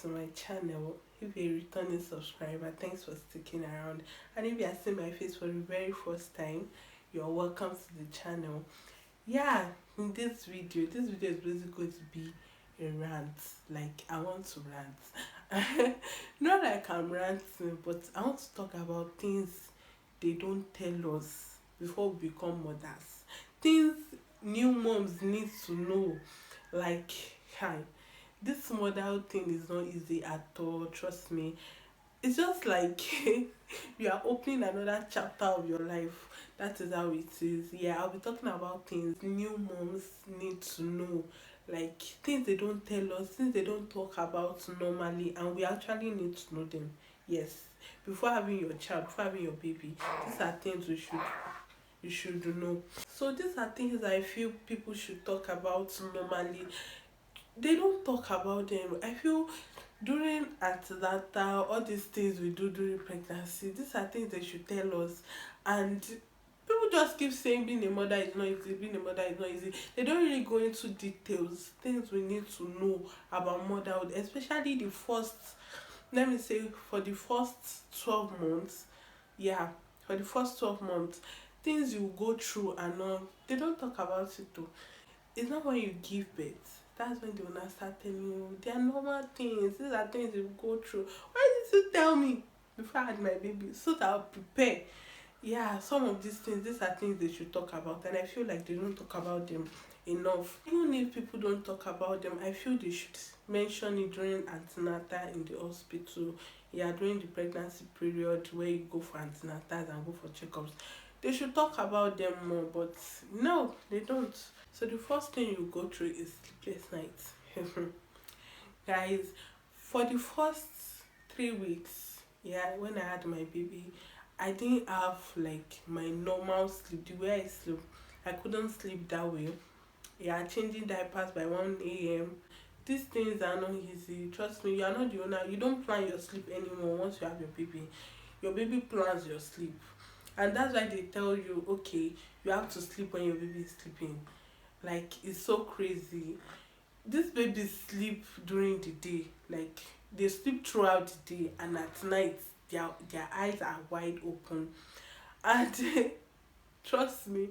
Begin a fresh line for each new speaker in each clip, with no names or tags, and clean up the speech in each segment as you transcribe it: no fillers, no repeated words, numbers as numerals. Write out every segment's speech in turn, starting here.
to my channel. If you're a returning subscriber, thanks for sticking around. And if you are seeing my face for the very first time, you're welcome to the channel. Yeah, in this video is basically going to be a rant. Like, I want to rant. Not like I'm ranting, but I want to talk about things they don't tell us before we become mothers. Things new moms need to know. Like, hi, this motherhood thing is not easy at all, trust me. It's just like you are opening another chapter of your life. That is how it is. Yeah, I'll be talking about things new moms need to know, like things they don't tell us, things they don't talk about normally, and we actually need to know them. Yes, before having your child, before having your baby, these are things you should know. So these are things I feel people should talk about normally. They don't talk about them. I feel during antenatal, all these things we do during pregnancy, these are things they should tell us. And people just keep saying being a mother is not easy, being a mother is not easy. They don't really go into details, things we need to know about motherhood, especially the first, let me say, for the first 12 months. Yeah, for the first 12 months, things you go through and all, they don't talk about it though. It's not when you give birth. That's when they will not start telling you. They are normal things. These are things you go through. Why did you tell me before I had my baby? So that I'll prepare. Yeah, some of these things, these are things they should talk about. And I feel like they don't talk about them enough. Even if people don't talk about them, I feel they should mention it during antenatal in the hospital. Yeah, during the pregnancy period where you go for antenatals and go for checkups. They should talk about them more, but no, they don't. So the first thing you go through is sleepless nights. Guys, for the first 3 weeks, yeah, when I had my baby, I didn't have like my normal sleep, the way I sleep. I couldn't sleep that way. Yeah, changing diapers by 1 a.m. These things are not easy. Trust me, you are not the owner. You don't plan your sleep anymore once you have your baby. Your baby plans your sleep. And that's why they tell you, okay, you have to sleep when your baby is sleeping. Like, it's so crazy. These babies sleep during the day. Like, they sleep throughout the day, and at night their eyes are wide open. And trust me,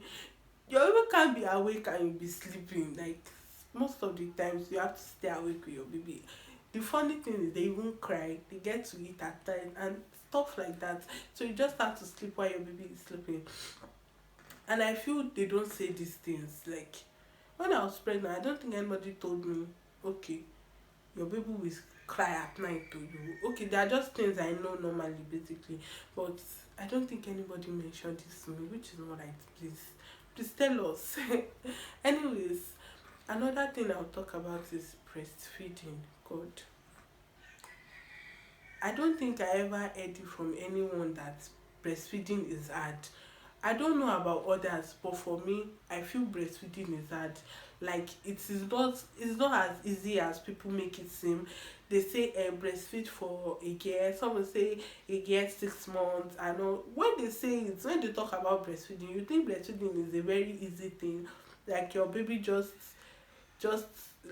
your baby can't be awake and you be sleeping. Like, most of the times you have to stay awake with your baby. The funny thing is they even cry, they get to eat at time and stuff like that. So you just have to sleep while your baby is sleeping. And I feel they don't say these things. Like, when I was pregnant, I don't think anybody told me, okay, your baby will cry at night to you. Okay, they are just things I know normally, basically. But I don't think anybody mentioned this to me, which is not right. Please tell us. Anyways, another thing I'll talk about is breastfeeding. God, I don't think I ever heard it from anyone that breastfeeding is hard. I don't know about others, but for me, I feel breastfeeding is hard. Like, it's not as easy as people make it seem. They say breastfeed for a year. Some will say a year, 6 months. I know when they say it, when they talk about breastfeeding, you think breastfeeding is a very easy thing. Like, your baby just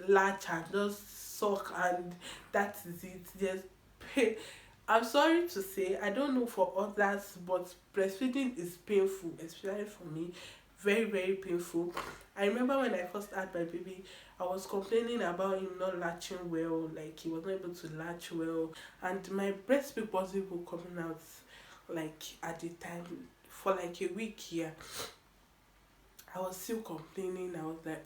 latch and just suck, and that is it. There's pain. I'm sorry to say, I don't know for others, but breastfeeding is painful, especially for me. Very, very painful. I remember when I first had my baby, I was complaining about him not latching well, like he was not able to latch well, and my breast milk wasn't even coming out like at the time for like a week here. I was still complaining. I was like,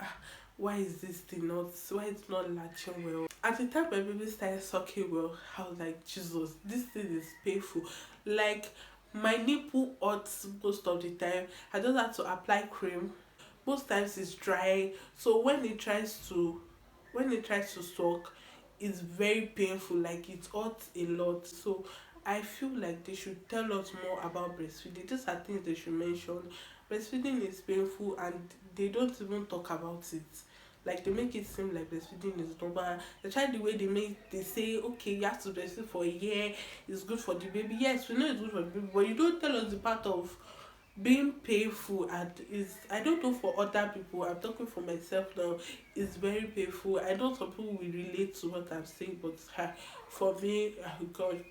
why is this thing not, why it's not latching well? At the time my baby started sucking well, I was like, Jesus, this thing is painful. Like, my nipple hurts most of the time. I just have to apply cream. Most times it's dry. So when it tries to suck, it's very painful. Like, it hurts a lot. So I feel like they should tell us more about breastfeeding. These are things they should mention. Breastfeeding is painful and they don't even talk about it. Like, they make it seem like breastfeeding is normal. They try the way they say, okay, you have to breastfeed for a year, it's good for the baby. Yes, we know it's good for the baby, but you don't tell us the part of being painful, and is, I don't know for other people, I'm talking for myself now, is very painful. I know some people will relate to what I'm saying, but for me, God,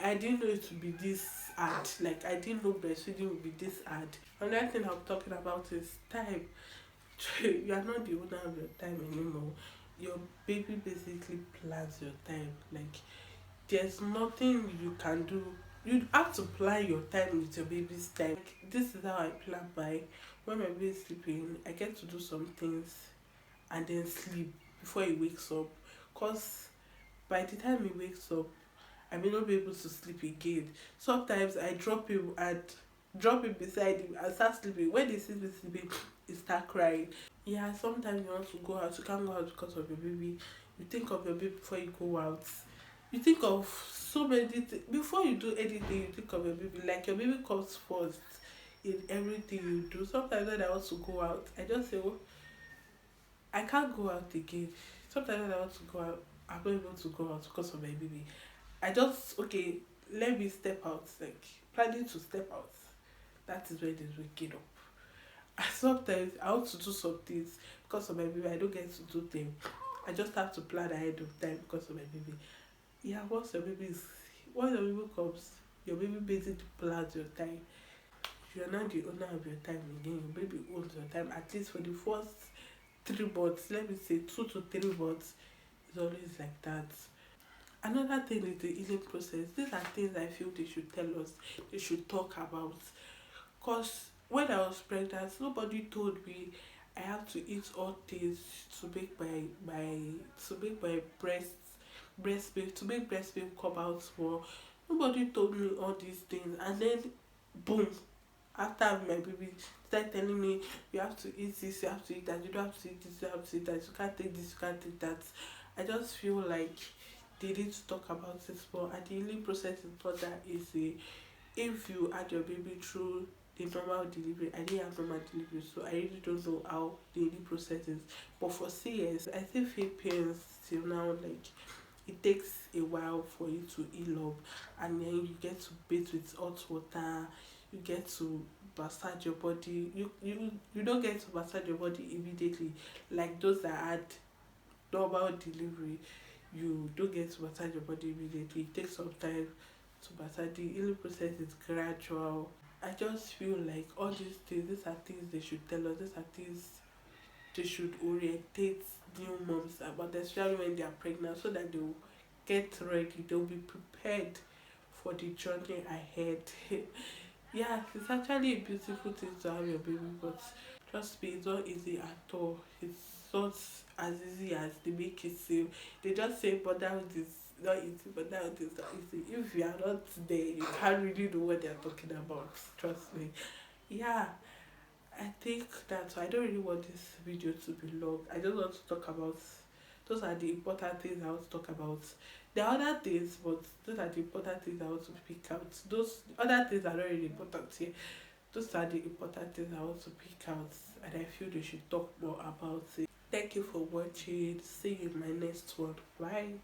I didn't know it would be this hard. Like, I didn't know breastfeeding would be this hard. Another thing I'm talking about is time. You are not the owner of your time anymore. Your baby basically plans your time. Like, there's nothing you can do. You have to plan your time with your baby's time. Like, this is how I plan my, when my baby is sleeping, I get to do some things and then sleep before he wakes up. Cause by the time he wakes up, I may not be able to sleep again. Sometimes I drop him beside him and start sleeping. When they see me sleeping, he start crying. Yeah, sometimes you want to go out, you can't go out because of your baby. You think of your baby before you go out. You think of so many things. Before you do anything, you think of your baby. Like, your baby comes first in everything you do. Sometimes when I want to go out, I just say, oh, I can't go out again. Sometimes when I want to go out, I'm not able to go out because of my baby. I just, okay, let me step out. Like, planning to step out. That is when it is waking up. And sometimes I want to do some things because of my baby. I don't get to do them. I just have to plan ahead of time because of my baby. Yeah, once your baby comes, your baby basically plans your time. You're not the owner of your time again. Your baby owns your time, at least for the first 3 months. Let me say 2 to 3 months. It's always like that. Another thing is the healing process. These are things I feel they should tell us, they should talk about. Because when I was pregnant, nobody told me I have to eat all things to make my breast milk, to make breast milk come out more. Nobody told me all these things, and then boom, after having my baby, start telling me you have to eat this, you have to eat that, you don't have to eat this, you have to eat that, you can't take this, you can't take that. I just feel like they need to talk about it more, and the healing process is not that easy. If you had your baby through the normal delivery, I didn't have normal delivery, so I really don't know how the healing process is. But for CS, I still feel pains till now. Like, it takes a while for you to heal up, and then you get to bathe with hot water, you get to massage your body. You don't get to massage your body immediately like those that had normal delivery. You don't get to massage your body immediately. It takes some time to massage. The healing process is gradual. I just feel like all these are things they should tell us. These are things they should orientate new moms about, especially when they are pregnant, so that they will get ready, they will be prepared for the journey ahead. Yeah, it's actually a beautiful thing to have your baby, but trust me, it's not easy at all. It's not as easy as they make it seem. They just say, but now it is not easy, but now it is not easy. If you are not there, you can't really know what they are talking about. Trust me. Yeah, I think that's why I don't really want this video to be long. I just want to talk about, those are the important things I want to talk about. There are other things, but those are the important things I want to pick out. Those other things are not really important here. Those are the important things I want to pick out, and I feel they should talk more about it. Thank you for watching. See you in my next one. Bye.